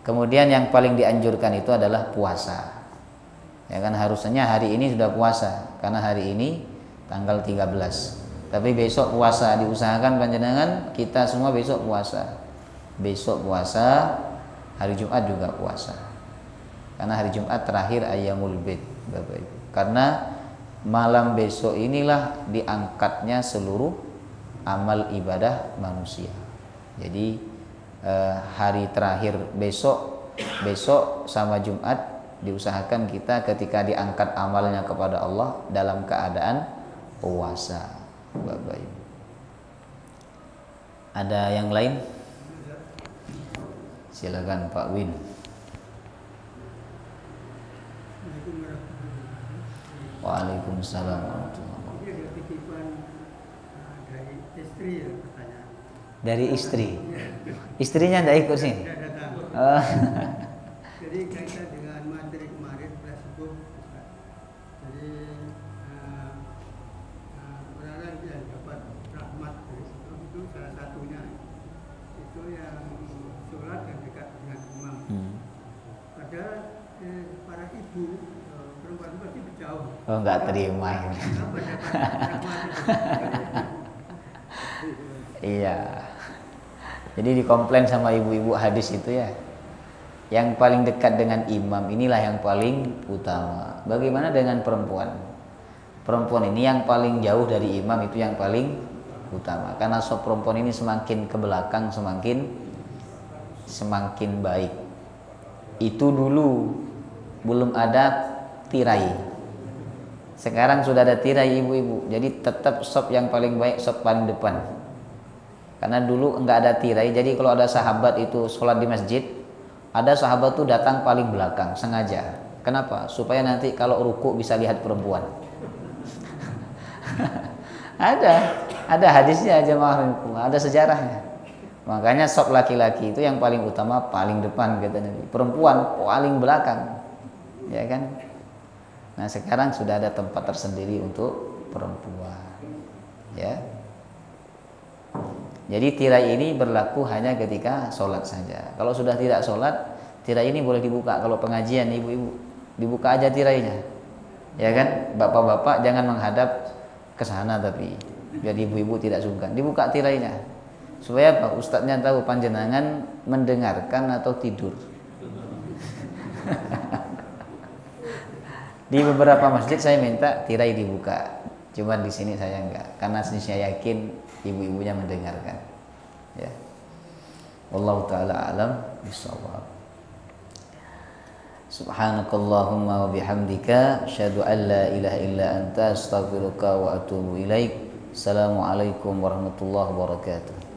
Kemudian yang paling dianjurkan itu adalah puasa ya kan. Harusnya hari ini sudah puasa, karena hari ini tanggal 13. Tapi besok puasa, diusahakan panjenengan kita semua besok puasa. Besok puasa, hari Jumat juga puasa. Karena hari Jumat terakhir Ayyamul Bid Bapak Ibu. Karena malam besok inilah diangkatnya seluruh amal ibadah manusia. Jadi hari terakhir besok sama Jumat diusahakan kita ketika diangkat amalnya kepada Allah dalam keadaan puasa Bapak Ibu. Ada yang lain? Silakan Pak Win. Waalaikumsalam warahmatullahi wabarakatuh. Ini ada titipan dari istri ya pertanyaan. Dari istri. Istrinya tidak ikut sini. Tidak datang. Oh. Jadi kaitan dengan materi kemarin tersebut, jadi orang yang dapat rahmat dari situ itu salah satunya itu yang sholat yang dekat dengan imam. Padahal para ibu perempuan itu pasti berjauh. Oh, nggak terima ini. Apa dapat rahmat itu? Iya. Jadi dikomplain sama ibu-ibu hadis itu ya. Yang paling dekat dengan imam inilah yang paling utama. Bagaimana dengan perempuan? perempuan ini yang paling jauh dari imam itu yang paling utama, karena sop perempuan ini semakin ke belakang semakin baik. Itu dulu belum ada tirai, sekarang sudah ada tirai ibu-ibu, jadi tetap sop yang paling baik, sop paling depan. Karena dulu enggak ada tirai, jadi kalau ada sahabat itu sholat di masjid, ada sahabat tuh datang paling belakang sengaja. Kenapa? Supaya nanti kalau ruku bisa lihat perempuan. ada hadisnya jemaah, ada sejarahnya. Makanya sop laki-laki itu yang paling utama paling depan kata Nabi, perempuan paling belakang, ya kan? Nah sekarang sudah ada tempat tersendiri untuk perempuan, ya. Jadi tirai ini berlaku hanya ketika sholat saja. Kalau sudah tidak sholat, tirai ini boleh dibuka. Kalau pengajian ibu-ibu, dibuka aja tirainya, ya kan? Bapak-bapak jangan menghadap ke sana, tapi biar ibu-ibu tidak sungkan, dibuka tirainya supaya Pak Ustadznya tahu panjenengan mendengarkan atau tidur. Di beberapa masjid saya minta tirai dibuka, cuma di sini saya enggak, karena saya yakin ibu-ibunya mendengarkan, ya. Wallahu taala alam bisawab. Subhanakallahumma wa bihamdika asyhadu an la ilaha illa anta astaghfiruka wa atubu ilaik. Assalamualaikum warahmatullahi wabarakatuh.